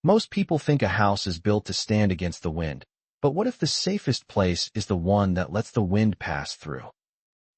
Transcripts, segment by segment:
Most people think a house is built to stand against the wind, but what if the safest place is the one that lets the wind pass through?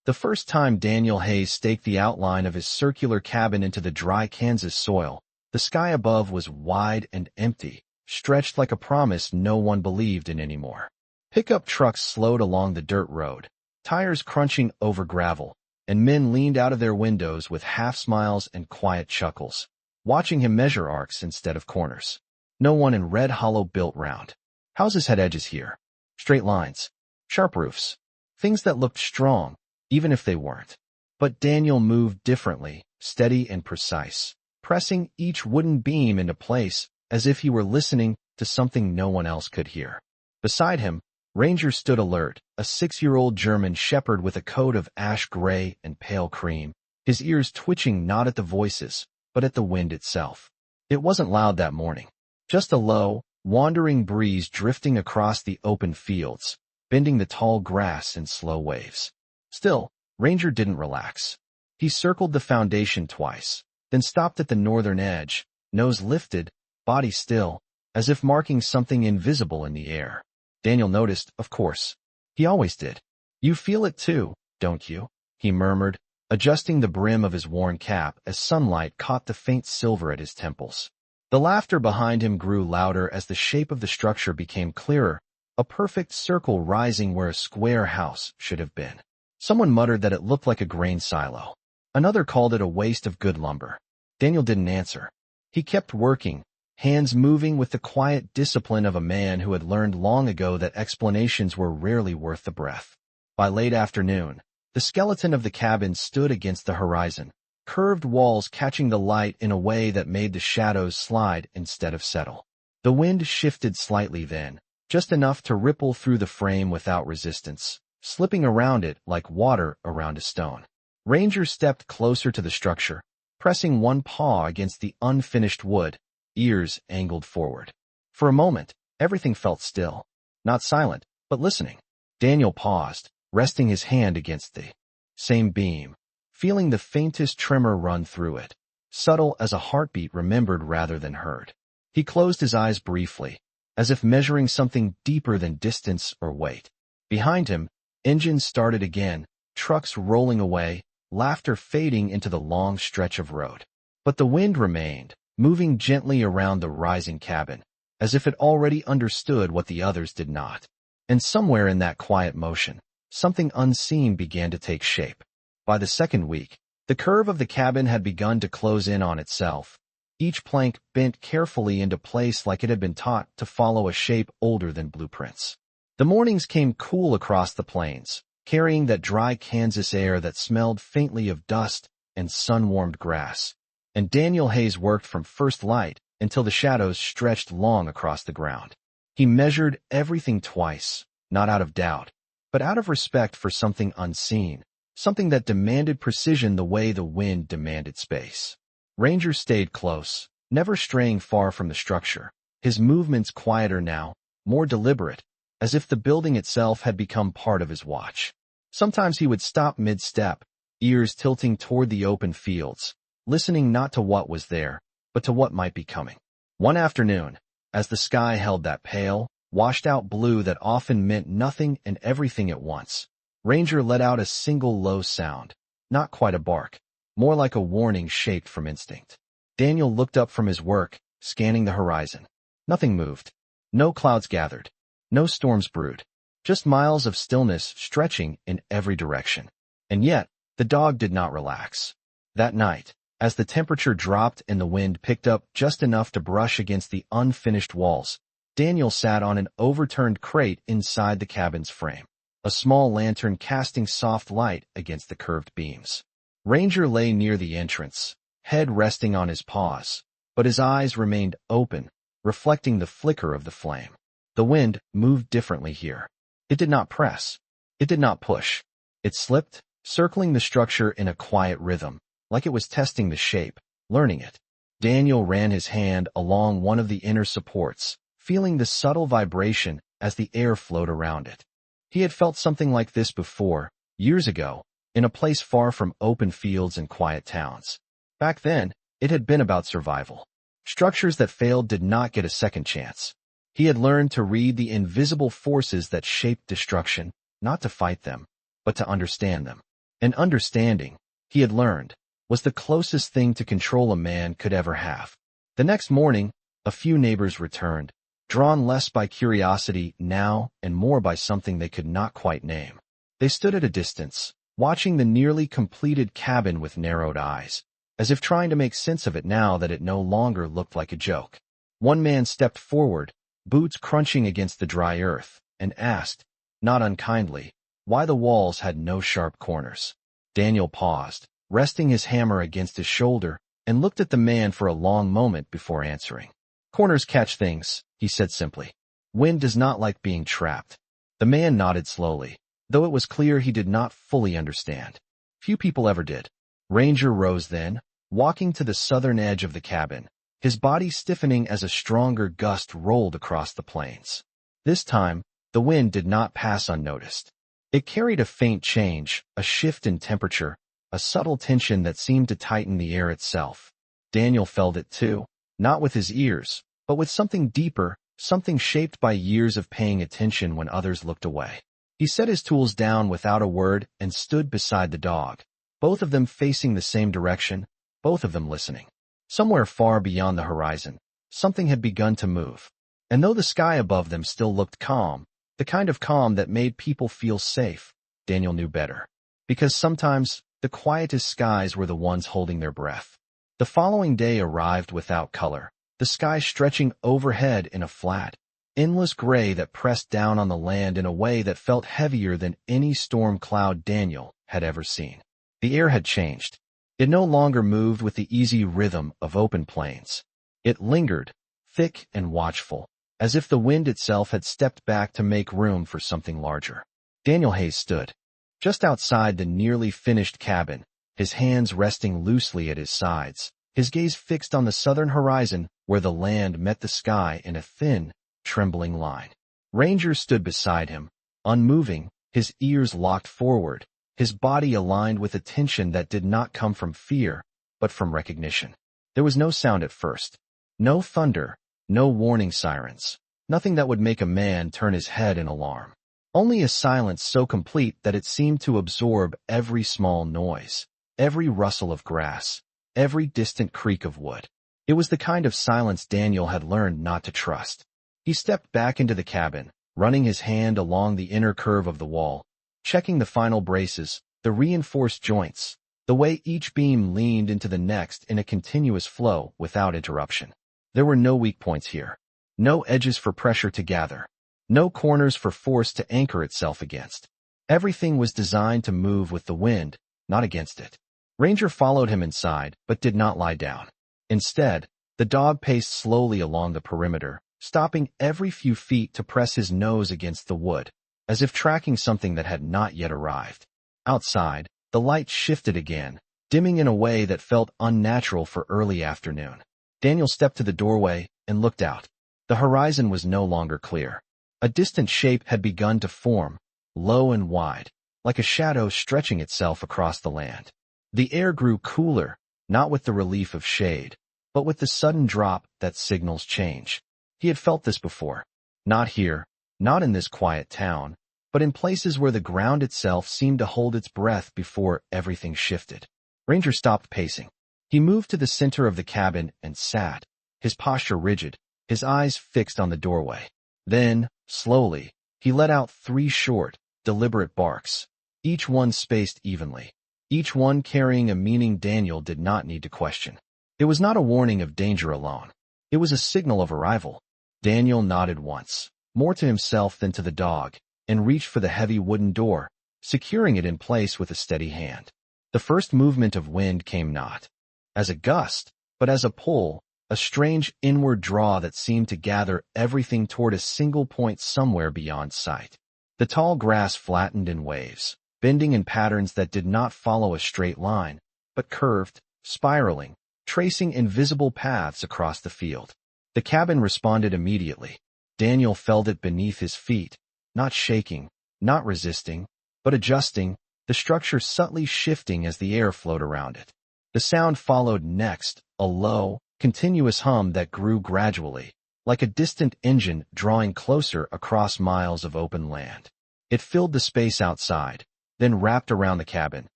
The first time Daniel Hayes staked the outline of his circular cabin into the dry Kansas soil, the sky above was wide and empty, stretched like a promise no one believed in anymore. Pickup trucks slowed along the dirt road, tires crunching over gravel, and men leaned out of their windows with half-smiles and quiet chuckles, watching him measure arcs instead of corners. No one in Red Hollow built round. Houses had edges here, straight lines, sharp roofs, things that looked strong, even if they weren't. But Daniel moved differently, steady and precise, pressing each wooden beam into place as if he were listening to something no one else could hear. Beside him, Ranger stood alert, a 6-year-old German shepherd with a coat of ash gray and pale cream, his ears twitching not at the voices, but at the wind itself. It wasn't loud that morning, just a low, wandering breeze drifting across the open fields, bending the tall grass in slow waves. Still, Ranger didn't relax. He circled the foundation twice, then stopped at the northern edge, nose lifted, body still, as if marking something invisible in the air. Daniel noticed, of course. He always did. "You feel it too, don't you?" he murmured, adjusting the brim of his worn cap as sunlight caught the faint silver at his temples. The laughter behind him grew louder as the shape of the structure became clearer, a perfect circle rising where a square house should have been. Someone muttered that it looked like a grain silo. Another called it a waste of good lumber. Daniel didn't answer. He kept working, hands moving with the quiet discipline of a man who had learned long ago that explanations were rarely worth the breath. By late afternoon, the skeleton of the cabin stood against the horizon, curved walls catching the light in a way that made the shadows slide instead of settle. The wind shifted slightly then, just enough to ripple through the frame without resistance, slipping around it like water around a stone. Ranger stepped closer to the structure, pressing one paw against the unfinished wood, ears angled forward. For a moment, everything felt still. Not silent, but listening. Daniel paused, resting his hand against the same beam, feeling the faintest tremor run through it, subtle as a heartbeat remembered rather than heard. He closed his eyes briefly, as if measuring something deeper than distance or weight. Behind him, engines started again, trucks rolling away, laughter fading into the long stretch of road. But the wind remained, moving gently around the rising cabin, as if it already understood what the others did not. And somewhere in that quiet motion, something unseen began to take shape. By the second week, the curve of the cabin had begun to close in on itself, each plank bent carefully into place like it had been taught to follow a shape older than blueprints. The mornings came cool across the plains, carrying that dry Kansas air that smelled faintly of dust and sun-warmed grass. And Daniel Hayes worked from first light until the shadows stretched long across the ground. He measured everything twice, not out of doubt, but out of respect for something unseen, something that demanded precision the way the wind demanded space. Ranger stayed close, never straying far from the structure, his movements quieter now, more deliberate, as if the building itself had become part of his watch. Sometimes he would stop mid-step, ears tilting toward the open fields, listening not to what was there, but to what might be coming. One afternoon, as the sky held that pale, washed-out blue that often meant nothing and everything at once, Ranger let out a single low sound, not quite a bark, more like a warning shaped from instinct. Daniel looked up from his work, scanning the horizon. Nothing moved. No clouds gathered. No storms brewed. Just miles of stillness stretching in every direction. And yet, the dog did not relax. That night, as the temperature dropped and the wind picked up just enough to brush against the unfinished walls, Daniel sat on an overturned crate inside the cabin's frame, a small lantern casting soft light against the curved beams. Ranger lay near the entrance, head resting on his paws, but his eyes remained open, reflecting the flicker of the flame. The wind moved differently here. It did not press. It did not push. It slipped, circling the structure in a quiet rhythm, like it was testing the shape, learning it. Daniel ran his hand along one of the inner supports, feeling the subtle vibration as the air flowed around it. He had felt something like this before, years ago, in a place far from open fields and quiet towns. Back then, it had been about survival. Structures that failed did not get a second chance. He had learned to read the invisible forces that shaped destruction, not to fight them, but to understand them. And understanding, he had learned, was the closest thing to control a man could ever have. The next morning, a few neighbors returned, drawn less by curiosity now and more by something they could not quite name. They stood at a distance, watching the nearly completed cabin with narrowed eyes, as if trying to make sense of it now that it no longer looked like a joke. One man stepped forward, boots crunching against the dry earth, and asked, not unkindly, why the walls had no sharp corners. Daniel paused, resting his hammer against his shoulder, and looked at the man for a long moment before answering. Corners catch things, he said simply. Wind does not like being trapped. The man nodded slowly, though it was clear he did not fully understand. Few people ever did. Ranger rose then, walking to the southern edge of the cabin, his body stiffening as a stronger gust rolled across the plains. This time, the wind did not pass unnoticed. It carried a faint change, a shift in temperature, a subtle tension that seemed to tighten the air itself. Daniel felt it too, not with his ears, but with something deeper, something shaped by years of paying attention when others looked away. He set his tools down without a word and stood beside the dog, both of them facing the same direction, both of them listening. Somewhere far beyond the horizon, something had begun to move. And though the sky above them still looked calm, the kind of calm that made people feel safe, Daniel knew better. Because sometimes, the quietest skies were the ones holding their breath. The following day arrived without color, the sky stretching overhead in a flat, endless gray that pressed down on the land in a way that felt heavier than any storm cloud Daniel had ever seen. The air had changed. It no longer moved with the easy rhythm of open plains. It lingered, thick and watchful, as if the wind itself had stepped back to make room for something larger. Daniel Hayes stood just outside the nearly finished cabin, his hands resting loosely at his sides, his gaze fixed on the southern horizon where the land met the sky in a thin, trembling line. Ranger stood beside him, unmoving, his ears locked forward, his body aligned with a tension that did not come from fear, but from recognition. There was no sound at first. No thunder, no warning sirens, nothing that would make a man turn his head in alarm. Only a silence so complete that it seemed to absorb every small noise, every rustle of grass, every distant creak of wood. It was the kind of silence Daniel had learned not to trust. He stepped back into the cabin, running his hand along the inner curve of the wall, checking the final braces, the reinforced joints, the way each beam leaned into the next in a continuous flow without interruption. There were no weak points here, no edges for pressure to gather, no corners for force to anchor itself against. Everything was designed to move with the wind, not against it. Ranger followed him inside, but did not lie down. Instead, the dog paced slowly along the perimeter, stopping every few feet to press his nose against the wood, as if tracking something that had not yet arrived. Outside, the light shifted again, dimming in a way that felt unnatural for early afternoon. Daniel stepped to the doorway and looked out. The horizon was no longer clear. A distant shape had begun to form, low and wide, like a shadow stretching itself across the land. The air grew cooler, not with the relief of shade, but with the sudden drop that signals change. He had felt this before. Not here, not in this quiet town, but in places where the ground itself seemed to hold its breath before everything shifted. Ranger stopped pacing. He moved to the center of the cabin and sat, his posture rigid, his eyes fixed on the doorway. Then, slowly, he let out 3 short, deliberate barks, each one spaced evenly, each one carrying a meaning Daniel did not need to question. It was not a warning of danger alone. It was a signal of arrival. Daniel nodded once, more to himself than to the dog, and reached for the heavy wooden door, securing it in place with a steady hand. The first movement of wind came not as a gust, but as a pull, a strange inward draw that seemed to gather everything toward a single point somewhere beyond sight. The tall grass flattened in waves, bending in patterns that did not follow a straight line, but curved, spiraling, tracing invisible paths across the field. The cabin responded immediately. Daniel felt it beneath his feet, not shaking, not resisting, but adjusting, the structure subtly shifting as the air flowed around it. The sound followed next, a low, continuous hum that grew gradually, like a distant engine drawing closer across miles of open land. It filled the space outside, then wrapped around the cabin,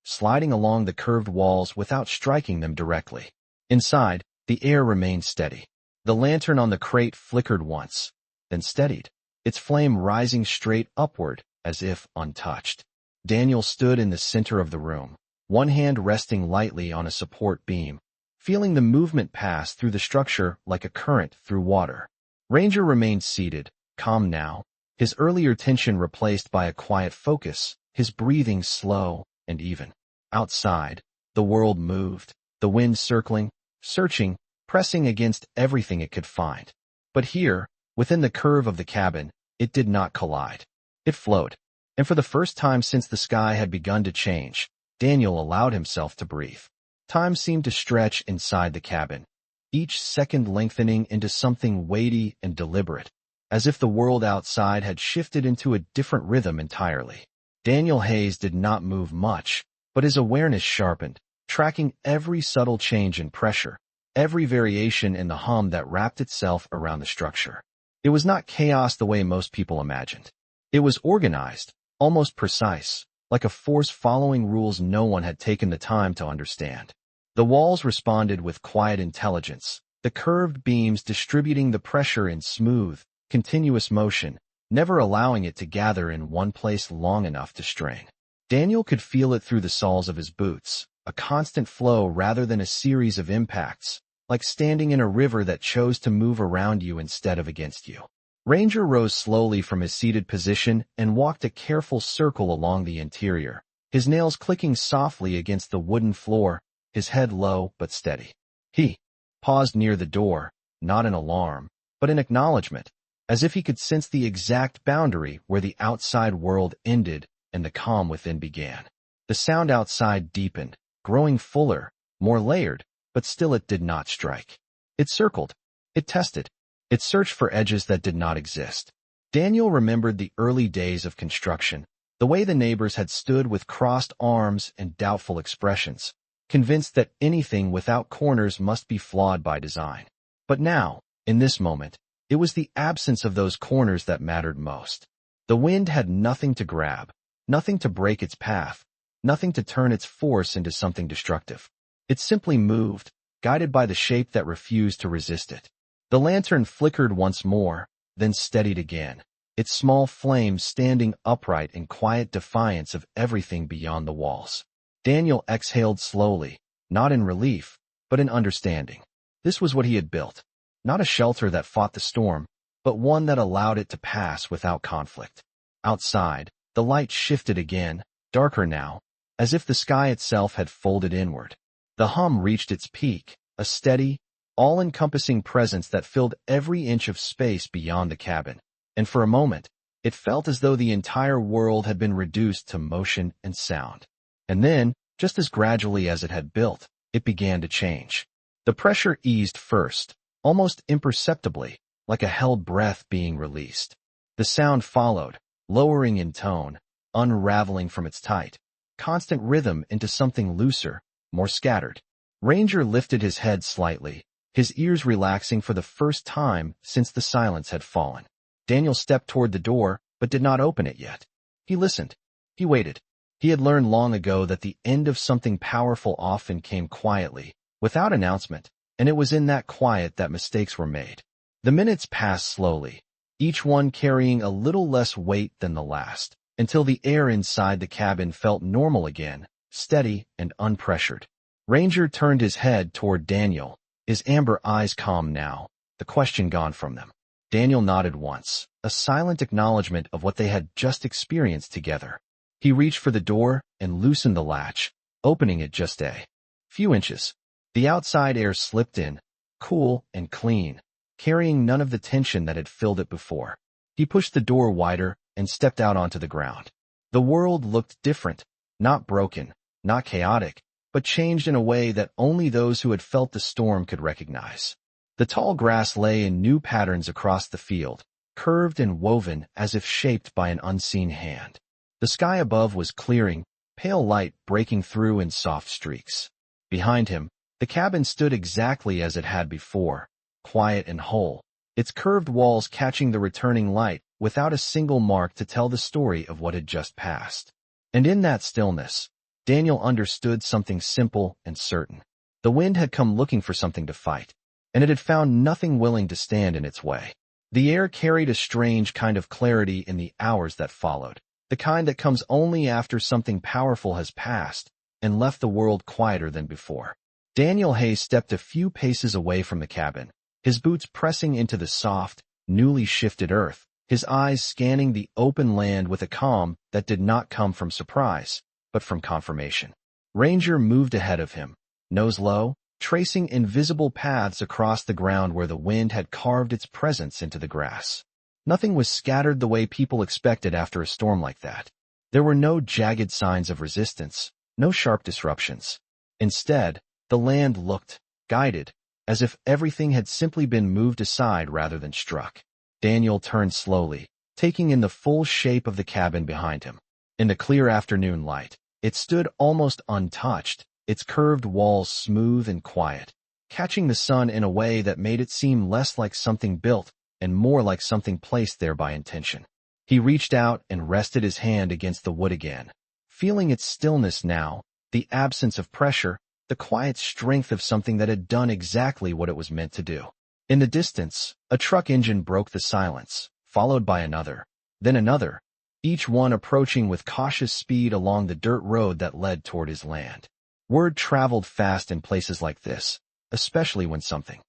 sliding along the curved walls without striking them directly. Inside, the air remained steady. The lantern on the crate flickered once, then steadied, its flame rising straight upward as if untouched. Daniel stood in the center of the room, one hand resting lightly on a support beam, feeling the movement pass through the structure like a current through water. Ranger remained seated, calm now, his earlier tension replaced by a quiet focus, his breathing slow and even. Outside, the world moved, the wind circling, searching, pressing against everything it could find. But here, within the curve of the cabin, it did not collide. It flowed. And for the first time since the sky had begun to change, Daniel allowed himself to breathe. Time seemed to stretch inside the cabin, each second lengthening into something weighty and deliberate, as if the world outside had shifted into a different rhythm entirely. Daniel Hayes did not move much, but his awareness sharpened, tracking every subtle change in pressure, every variation in the hum that wrapped itself around the structure. It was not chaos the way most people imagined. It was organized, almost precise, like a force following rules no one had taken the time to understand. The walls responded with quiet intelligence, the curved beams distributing the pressure in smooth, continuous motion, never allowing it to gather in one place long enough to strain. Daniel could feel it through the soles of his boots, a constant flow rather than a series of impacts, like standing in a river that chose to move around you instead of against you. Ranger rose slowly from his seated position and walked a careful circle along the interior, his nails clicking softly against the wooden floor, his head low but steady. He paused near the door, not in alarm, but in acknowledgement, as if he could sense the exact boundary where the outside world ended and the calm within began. The sound outside deepened, growing fuller, more layered, but still it did not strike. It circled. It tested. It searched for edges that did not exist. Daniel remembered the early days of construction, the way the neighbors had stood with crossed arms and doubtful expressions, convinced that anything without corners must be flawed by design. But now, in this moment, it was the absence of those corners that mattered most. The wind had nothing to grab, nothing to break its path, nothing to turn its force into something destructive. It simply moved, guided by the shape that refused to resist it. The lantern flickered once more, then steadied again, its small flame standing upright in quiet defiance of everything beyond the walls. Daniel exhaled slowly, not in relief, but in understanding. This was what he had built. Not a shelter that fought the storm, but one that allowed it to pass without conflict. Outside, the light shifted again, darker now, as if the sky itself had folded inward. The hum reached its peak, a steady, all-encompassing presence that filled every inch of space beyond the cabin, and for a moment, it felt as though the entire world had been reduced to motion and sound. And then, just as gradually as it had built, it began to change. The pressure eased first, almost imperceptibly, like a held breath being released. The sound followed, lowering in tone, unraveling from its tight, constant rhythm into something looser, more scattered. Ranger lifted his head slightly, his ears relaxing for the first time since the silence had fallen. Daniel stepped toward the door, but did not open it yet. He listened. He waited. He had learned long ago that the end of something powerful often came quietly, without announcement, and it was in that quiet that mistakes were made. The minutes passed slowly, each one carrying a little less weight than the last, until the air inside the cabin felt normal again, steady and unpressured. Ranger turned his head toward Daniel, his amber eyes calm now, the question gone from them. Daniel nodded once, a silent acknowledgement of what they had just experienced together. He reached for the door and loosened the latch, opening it just a few inches. The outside air slipped in, cool and clean, carrying none of the tension that had filled it before. He pushed the door wider and stepped out onto the ground. The world looked different, not broken, not chaotic, but changed in a way that only those who had felt the storm could recognize. The tall grass lay in new patterns across the field, curved and woven as if shaped by an unseen hand. The sky above was clearing, pale light breaking through in soft streaks. Behind him, The cabin stood exactly as it had before, quiet and whole, its curved walls catching the returning light without a single mark to tell the story of what had just passed. And in that stillness, Daniel understood something simple and certain. The wind had come looking for something to fight, and it had found nothing willing to stand in its way. The air carried a strange kind of clarity in the hours that followed, the kind that comes only after something powerful has passed and left the world quieter than before. Daniel Hayes stepped a few paces away from the cabin, his boots pressing into the soft, newly shifted earth, his eyes scanning the open land with a calm that did not come from surprise, but from confirmation. Ranger moved ahead of him, nose low, tracing invisible paths across the ground where the wind had carved its presence into the grass. Nothing was scattered the way people expected after a storm like that. There were no jagged signs of resistance, no sharp disruptions. Instead, the land looked guided, as if everything had simply been moved aside rather than struck. Daniel turned slowly, taking in the full shape of the cabin behind him. In the clear afternoon light, it stood almost untouched, its curved walls smooth and quiet, catching the sun in a way that made it seem less like something built and more like something placed there by intention. He reached out and rested his hand against the wood again, feeling its stillness now, the absence of pressure, the quiet strength of something that had done exactly what it was meant to do. In the distance, a truck engine broke the silence, followed by another, then another, each one approaching with cautious speed along the dirt road that led toward his land. Word traveled fast in places like this, especially when something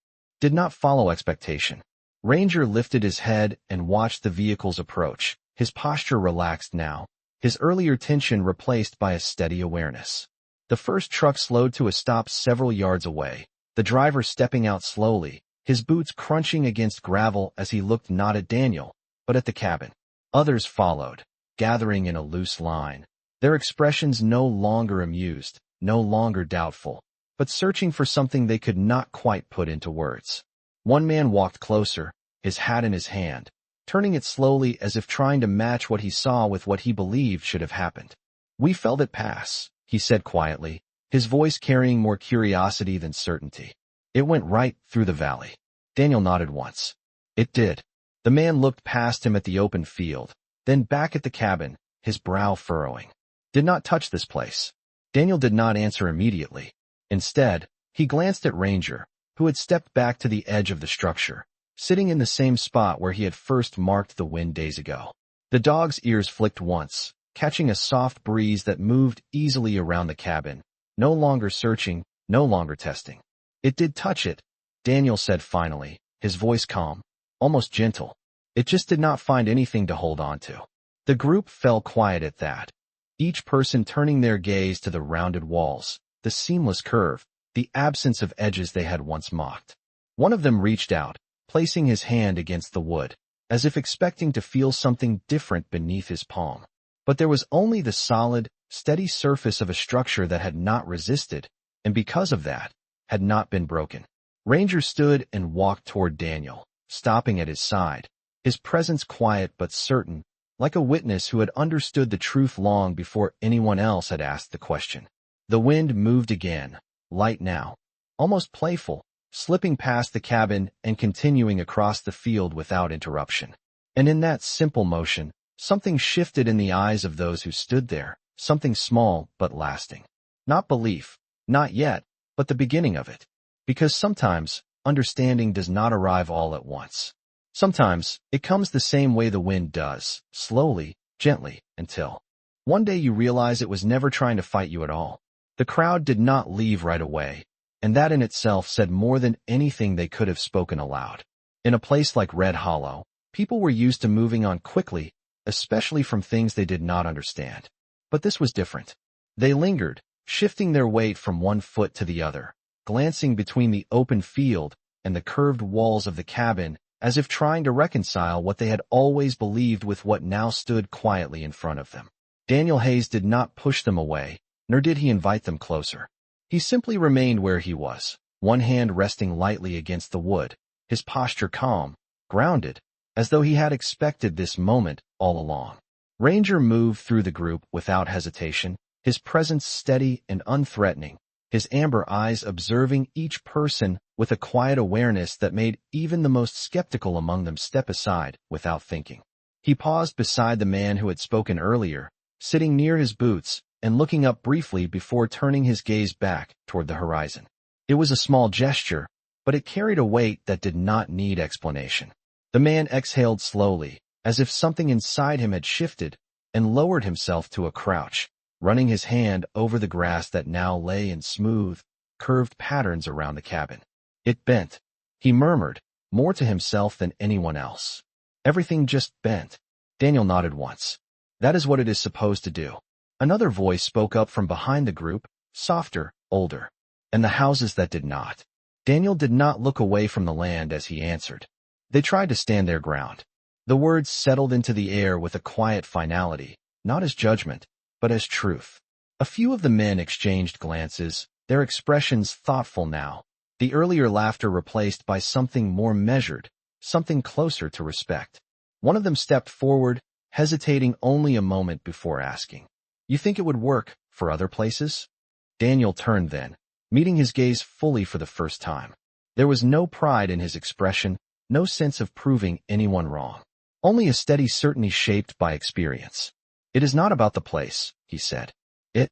did not follow expectation. Ranger lifted his head and watched the vehicles approach, his posture relaxed now, his earlier tension replaced by a steady awareness. The first truck slowed to a stop several yards away, the driver stepping out slowly, his boots crunching against gravel as he looked not at Daniel, but at the cabin. Others followed, gathering in a loose line, their expressions no longer amused, no longer doubtful, but searching for something they could not quite put into words. One man walked closer, his hat in his hand, turning it slowly as if trying to match what he saw with what he believed should have happened. "We felt it pass," he said quietly, his voice carrying more curiosity than certainty. "It went right through the valley." Daniel nodded once. "It did." The man looked past him at the open field, then back at the cabin, his brow furrowing. "Did not touch this place." Daniel did not answer immediately. Instead, he glanced at Ranger, who had stepped back to the edge of the structure, sitting in the same spot where he had first marked the wind days ago. The dog's ears flicked once, catching a soft breeze that moved easily around the cabin, no longer searching, no longer testing. "It did touch it," Daniel said finally, his voice calm, almost gentle. "It just did not find anything to hold on to." The group fell quiet at that, each person turning their gaze to the rounded walls, the seamless curve, the absence of edges they had once mocked. One of them reached out, placing his hand against the wood, as if expecting to feel something different beneath his palm. But there was only the solid, steady surface of a structure that had not resisted, and because of that, had not been broken. Ranger stood and walked toward Daniel, stopping at his side, his presence quiet but certain, like a witness who had understood the truth long before anyone else had asked the question. The wind moved again, light now, almost playful, slipping past the cabin and continuing across the field without interruption. And in that simple motion, something shifted in the eyes of those who stood there, something small but lasting. Not belief, not yet, but the beginning of it. Because sometimes, understanding does not arrive all at once. Sometimes, it comes the same way the wind does, slowly, gently, until one day you realize it was never trying to fight you at all. The crowd did not leave right away, and that in itself said more than anything they could have spoken aloud. In a place like Red Hollow, people were used to moving on quickly, especially from things they did not understand. But this was different. They lingered, shifting their weight from one foot to the other, glancing between the open field and the curved walls of the cabin as if trying to reconcile what they had always believed with what now stood quietly in front of them. Daniel Hayes did not push them away, nor did he invite them closer. He simply remained where he was, one hand resting lightly against the wood, his posture calm, grounded, as though he had expected this moment all along. Ranger moved through the group without hesitation, his presence steady and unthreatening, his amber eyes observing each person with a quiet awareness that made even the most skeptical among them step aside without thinking. He paused beside the man who had spoken earlier, sitting near his boots and looking up briefly before turning his gaze back toward the horizon. It was a small gesture, but it carried a weight that did not need explanation. The man exhaled slowly, as if something inside him had shifted, and lowered himself to a crouch, running his hand over the grass that now lay in smooth, curved patterns around the cabin. It bent, he murmured, more to himself than anyone else. Everything just bent. Daniel nodded once. That is what it is supposed to do. Another voice spoke up from behind the group, softer, older. And the houses that did not. Daniel did not look away from the land as he answered. They tried to stand their ground. The words settled into the air with a quiet finality, not as judgment, but as truth. A few of the men exchanged glances, their expressions thoughtful now, the earlier laughter replaced by something more measured, something closer to respect. One of them stepped forward, hesitating only a moment before asking, "You think it would work for other places?" Daniel turned then, meeting his gaze fully for the first time. There was no pride in his expression, no sense of proving anyone wrong. Only a steady certainty shaped by experience. "It is not about the place," he said. "It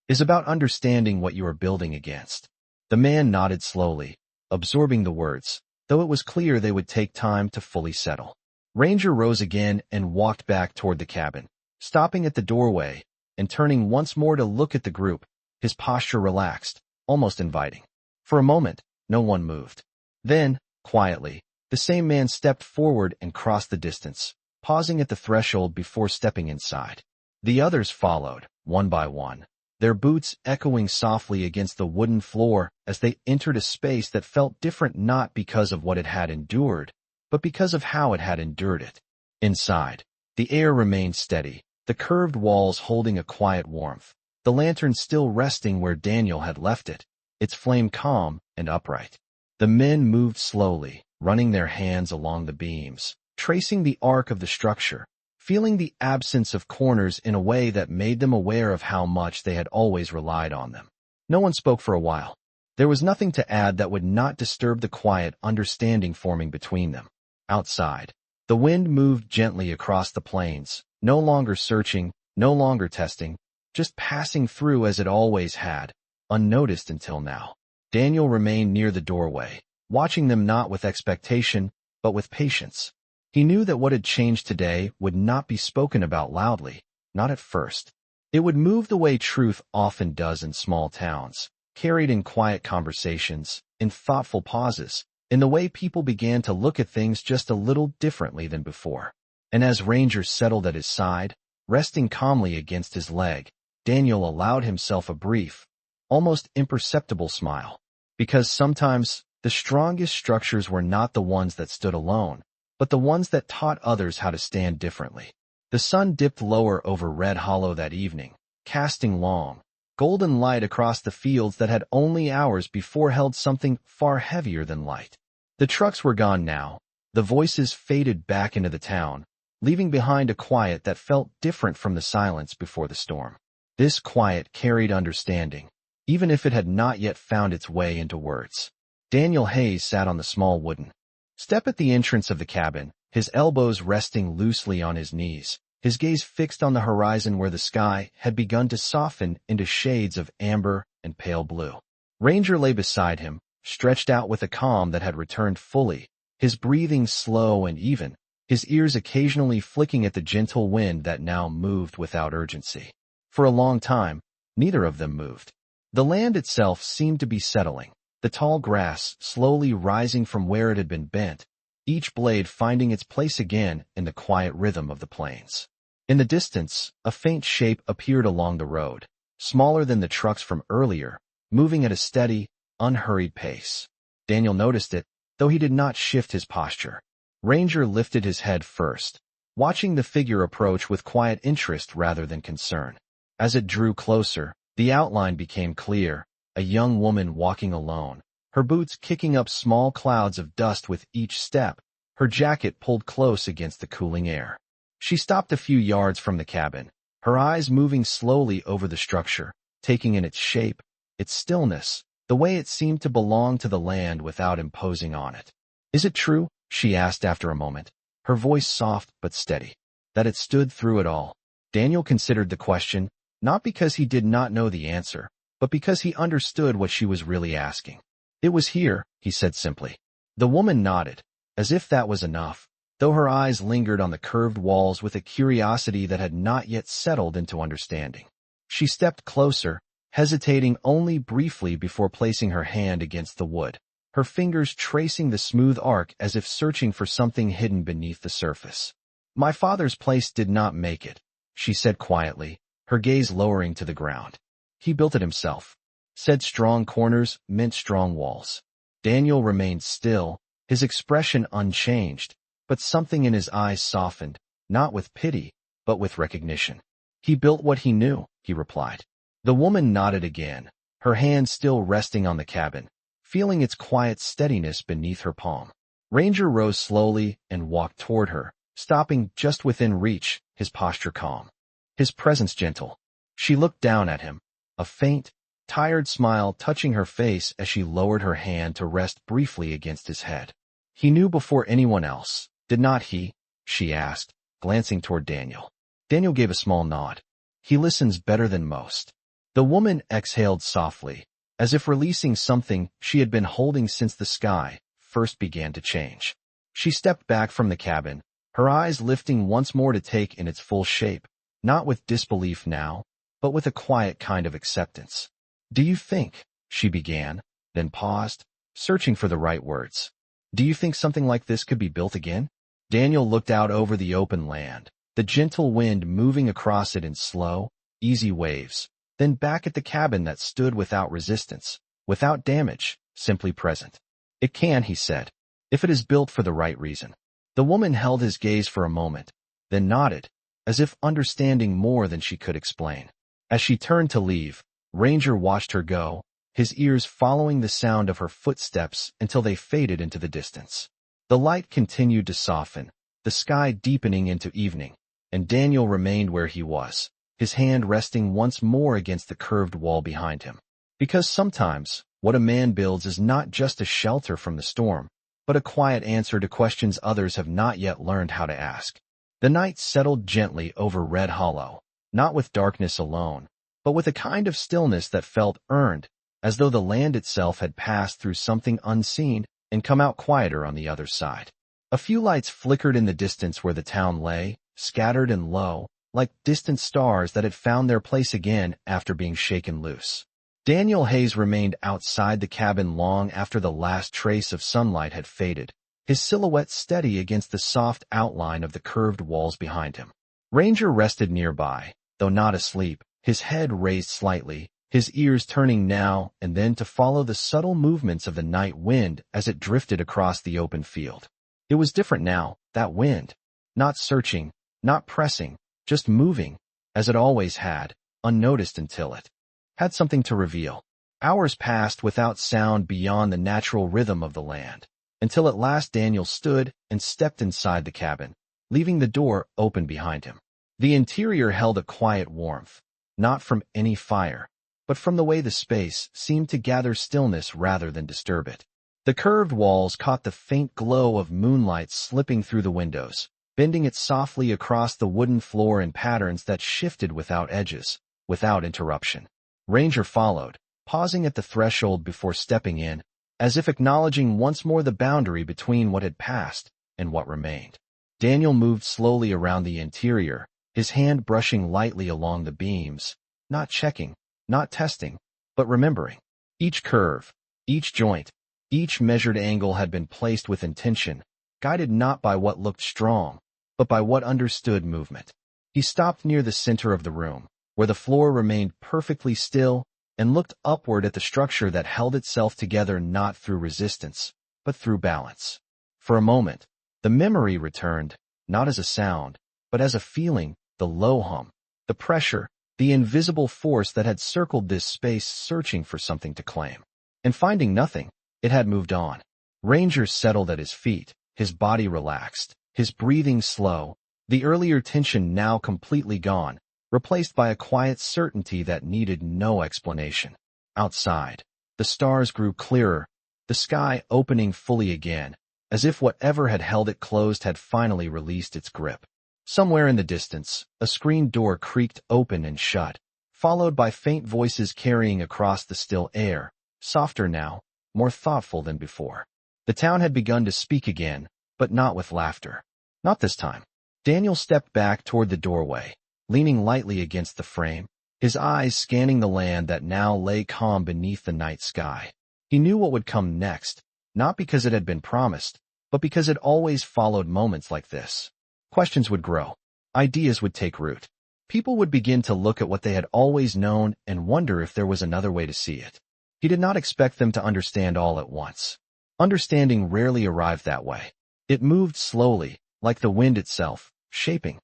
is about understanding what you are building against." The man nodded slowly, absorbing the words, though it was clear they would take time to fully settle. Ranger rose again and walked back toward the cabin, stopping at the doorway and turning once more to look at the group, his posture relaxed, almost inviting. For a moment, no one moved. Then, quietly, the same man stepped forward and crossed the distance, pausing at the threshold before stepping inside. The others followed, one by one, their boots echoing softly against the wooden floor as they entered a space that felt different not because of what it had endured, but because of how it had endured it. Inside, the air remained steady, the curved walls holding a quiet warmth, the lantern still resting where Daniel had left it, its flame calm and upright. The men moved slowly, running their hands along the beams, tracing the arc of the structure, feeling the absence of corners in a way that made them aware of how much they had always relied on them. No one spoke for a while. There was nothing to add that would not disturb the quiet understanding forming between them. Outside, the wind moved gently across the plains, no longer searching, no longer testing, just passing through as it always had, unnoticed until now. Daniel remained near the doorway, watching them not with expectation, but with patience. He knew that what had changed today would not be spoken about loudly, not at first. It would move the way truth often does in small towns, carried in quiet conversations, in thoughtful pauses, in the way people began to look at things just a little differently than before. And as Ranger settled at his side, resting calmly against his leg, Daniel allowed himself a brief, almost imperceptible smile. Because sometimes, the strongest structures were not the ones that stood alone, but the ones that taught others how to stand differently. The sun dipped lower over Red Hollow that evening, casting long, golden light across the fields that had only hours before held something far heavier than light. The trucks were gone now, the voices faded back into the town, leaving behind a quiet that felt different from the silence before the storm. This quiet carried understanding, even if it had not yet found its way into words. Daniel Hayes sat on the small wooden step at the entrance of the cabin, his elbows resting loosely on his knees, his gaze fixed on the horizon where the sky had begun to soften into shades of amber and pale blue. Ranger lay beside him, stretched out with a calm that had returned fully, his breathing slow and even, his ears occasionally flicking at the gentle wind that now moved without urgency. For a long time, neither of them moved. The land itself seemed to be settling, the tall grass slowly rising from where it had been bent, each blade finding its place again in the quiet rhythm of the plains. In the distance, a faint shape appeared along the road, smaller than the trucks from earlier, moving at a steady, unhurried pace. Daniel noticed it, though he did not shift his posture. Ranger lifted his head first, watching the figure approach with quiet interest rather than concern. As it drew closer, the outline became clear, a young woman walking alone, her boots kicking up small clouds of dust with each step, her jacket pulled close against the cooling air. She stopped a few yards from the cabin, her eyes moving slowly over the structure, taking in its shape, its stillness, the way it seemed to belong to the land without imposing on it. "Is it true?" she asked after a moment, her voice soft but steady, "that it stood through it all?" Daniel considered the question, not because he did not know the answer, but because he understood what she was really asking. "It was here," he said simply. The woman nodded, as if that was enough, though her eyes lingered on the curved walls with a curiosity that had not yet settled into understanding. She stepped closer, hesitating only briefly before placing her hand against the wood, her fingers tracing the smooth arc as if searching for something hidden beneath the surface. "My father's place did not make it," she said quietly, her gaze lowering to the ground. "He built it himself. Said strong corners meant strong walls." Daniel remained still, his expression unchanged, but something in his eyes softened, not with pity, but with recognition. "He built what he knew," he replied. The woman nodded again, her hand still resting on the cabin, feeling its quiet steadiness beneath her palm. Ranger rose slowly and walked toward her, stopping just within reach, his posture calm, his presence gentle. She looked down at him, a faint, tired smile touching her face as she lowered her hand to rest briefly against his head. "He knew before anyone else, did not he?" she asked, glancing toward Daniel. Daniel gave a small nod. "He listens better than most." The woman exhaled softly, as if releasing something she had been holding since the sky first began to change. She stepped back from the cabin, her eyes lifting once more to take in its full shape, not with disbelief now, but with a quiet kind of acceptance. "Do you think," she began, then paused, searching for the right words. "Do you think something like this could be built again?" Daniel looked out over the open land, the gentle wind moving across it in slow, easy waves, then back at the cabin that stood without resistance, without damage, simply present. "It can," he said, "if it is built for the right reason." The woman held his gaze for a moment, then nodded, as if understanding more than she could explain. As she turned to leave, Ranger watched her go, his ears following the sound of her footsteps until they faded into the distance. The light continued to soften, the sky deepening into evening, and Daniel remained where he was, his hand resting once more against the curved wall behind him. Because sometimes, what a man builds is not just a shelter from the storm, but a quiet answer to questions others have not yet learned how to ask. The night settled gently over Red Hollow, not with darkness alone, but with a kind of stillness that felt earned, as though the land itself had passed through something unseen and come out quieter on the other side. A few lights flickered in the distance where the town lay, scattered and low, like distant stars that had found their place again after being shaken loose. Daniel Hayes remained outside the cabin long after the last trace of sunlight had faded, his silhouette steady against the soft outline of the curved walls behind him. Ranger rested nearby, though not asleep, his head raised slightly, his ears turning now and then to follow the subtle movements of the night wind as it drifted across the open field. It was different now, that wind. Not searching, not pressing, just moving, as it always had, unnoticed until it had something to reveal. Hours passed without sound beyond the natural rhythm of the land, until at last Daniel stood and stepped inside the cabin, leaving the door open behind him. The interior held a quiet warmth, not from any fire, but from the way the space seemed to gather stillness rather than disturb it. The curved walls caught the faint glow of moonlight slipping through the windows, bending it softly across the wooden floor in patterns that shifted without edges, without interruption. Ranger followed, pausing at the threshold before stepping in, as if acknowledging once more the boundary between what had passed and what remained. Daniel moved slowly around the interior, his hand brushing lightly along the beams, not checking, not testing, but remembering. Each curve, each joint, each measured angle had been placed with intention, guided not by what looked strong, but by what understood movement. He stopped near the center of the room, where the floor remained perfectly still, and looked upward at the structure that held itself together not through resistance, but through balance. For a moment, the memory returned, not as a sound, but as a feeling, the low hum, the pressure, the invisible force that had circled this space searching for something to claim. And finding nothing, it had moved on. Ranger settled at his feet, his body relaxed, his breathing slow, the earlier tension now completely gone, replaced by a quiet certainty that needed no explanation. Outside, the stars grew clearer, the sky opening fully again, as if whatever had held it closed had finally released its grip. Somewhere in the distance, a screen door creaked open and shut, followed by faint voices carrying across the still air, softer now, more thoughtful than before. The town had begun to speak again, but not with laughter. Not this time. Daniel stepped back toward the doorway, leaning lightly against the frame, his eyes scanning the land that now lay calm beneath the night sky. He knew what would come next, not because it had been promised, but because it always followed moments like this. Questions would grow. Ideas would take root. People would begin to look at what they had always known and wonder if there was another way to see it. He did not expect them to understand all at once. Understanding rarely arrived that way. It moved slowly, like the wind itself, shaping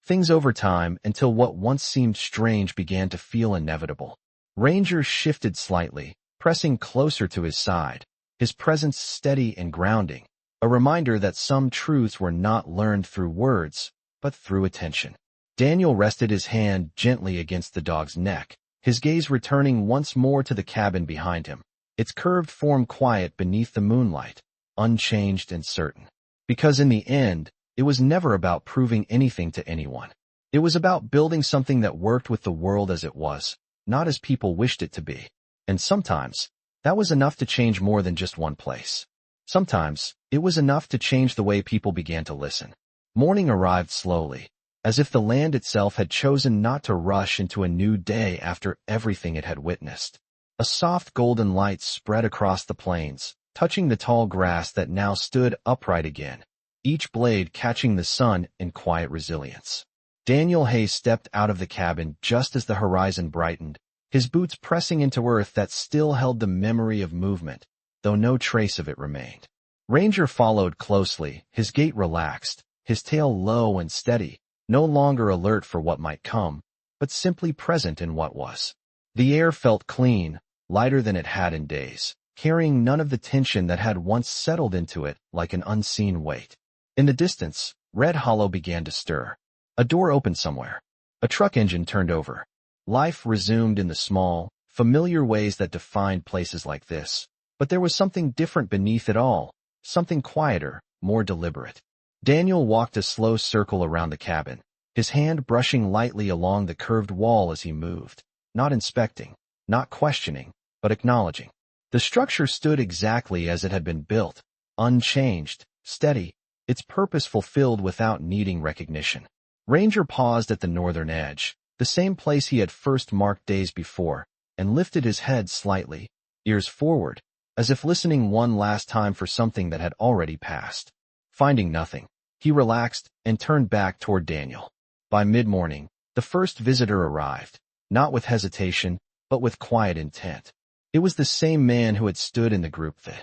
things over time until what once seemed strange began to feel inevitable. Ranger shifted slightly, pressing closer to his side, his presence steady and grounding, a reminder that some truths were not learned through words, but through attention. Daniel rested his hand gently against the dog's neck, his gaze returning once more to the cabin behind him, its curved form quiet beneath the moonlight, unchanged and certain. Because in the end, it was never about proving anything to anyone. It was about building something that worked with the world as it was, not as people wished it to be. And sometimes, that was enough to change more than just one place. Sometimes, it was enough to change the way people began to listen. Morning arrived slowly, as if the land itself had chosen not to rush into a new day after everything it had witnessed. A soft golden light spread across the plains, touching the tall grass that now stood upright again, each blade catching the sun in quiet resilience. Daniel Hay stepped out of the cabin just as the horizon brightened, his boots pressing into earth that still held the memory of movement, though no trace of it remained. Ranger followed closely, his gait relaxed, his tail low and steady, no longer alert for what might come, but simply present in what was. The air felt clean, lighter than it had in days, carrying none of the tension that had once settled into it like an unseen weight. In the distance, Red Hollow began to stir. A door opened somewhere. A truck engine turned over. Life resumed in the small, familiar ways that defined places like this. But there was something different beneath it all, something quieter, more deliberate. Daniel walked a slow circle around the cabin, his hand brushing lightly along the curved wall as he moved, not inspecting, not questioning, but acknowledging. The structure stood exactly as it had been built, unchanged, steady, its purpose fulfilled without needing recognition. Ranger paused at the northern edge, the same place he had first marked days before, and lifted his head slightly, ears forward, as if listening one last time for something that had already passed. Finding nothing, he relaxed and turned back toward Daniel. By mid-morning, the first visitor arrived, not with hesitation, but with quiet intent. It was the same man who had stood in the group the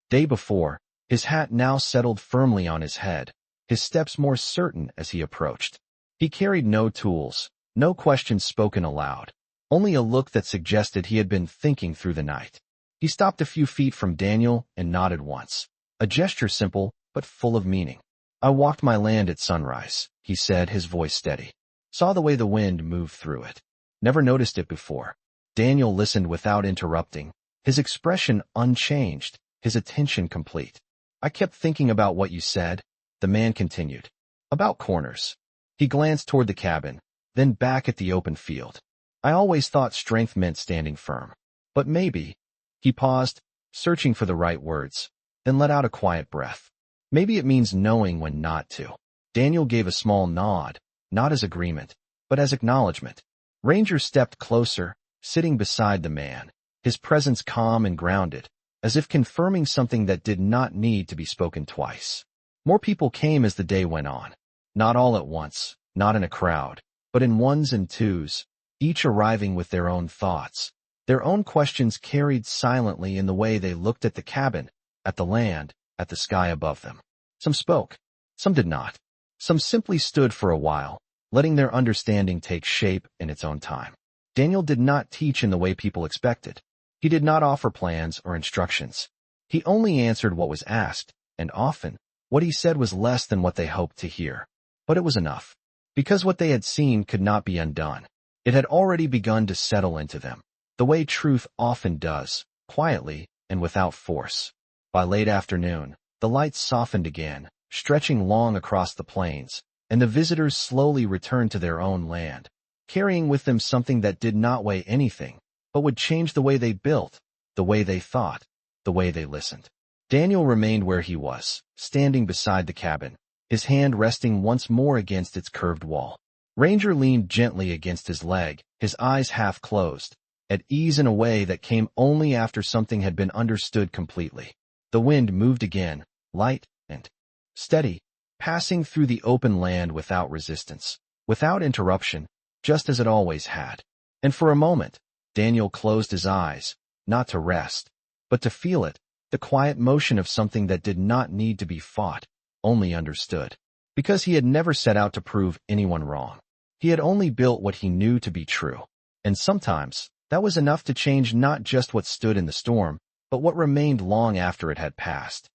day before, his hat now settled firmly on his head, his steps more certain as he approached. He carried no tools, no questions spoken aloud, only a look that suggested he had been thinking through the night. He stopped a few feet from Daniel and nodded once, a gesture simple but full of meaning. "I walked my land at sunrise," he said, his voice steady. "Saw the way the wind moved through it. Never noticed it before." Daniel listened without interrupting, his expression unchanged, his attention complete. "I kept thinking about what you said," the man continued. "About corners." He glanced toward the cabin, then back at the open field. "I always thought strength meant standing firm. But maybe—" He paused, searching for the right words, then let out a quiet breath. "Maybe it means knowing when not to." Daniel gave a small nod, not as agreement, but as acknowledgement. Ranger stepped closer, sitting beside the man, his presence calm and grounded, as if confirming something that did not need to be spoken twice. More people came as the day went on. Not all at once, not in a crowd, but in ones and twos, each arriving with their own thoughts, their own questions carried silently in the way they looked at the cabin, at the land, at the sky above them. Some spoke, some did not. Some simply stood for a while, letting their understanding take shape in its own time. Daniel did not teach in the way people expected. He did not offer plans or instructions. He only answered what was asked, and often, what he said was less than what they hoped to hear. But it was enough, because what they had seen could not be undone. It had already begun to settle into them. the way truth often does, quietly and without force. By late afternoon, the lights softened again, stretching long across the plains, and the visitors slowly returned to their own land, carrying with them something that did not weigh anything, but would change the way they built, the way they thought, the way they listened. Daniel remained where he was, standing beside the cabin, his hand resting once more against its curved wall. Ranger leaned gently against his leg, his eyes half closed, at ease in a way that came only after something had been understood completely. The wind moved again, light and steady, passing through the open land without resistance, without interruption, just as it always had. And for a moment, Daniel closed his eyes, not to rest, but to feel it, the quiet motion of something that did not need to be fought, only understood. Because he had never set out to prove anyone wrong. He had only built what he knew to be true. And sometimes, that was enough to change not just what stood in the storm, but what remained long after it had passed.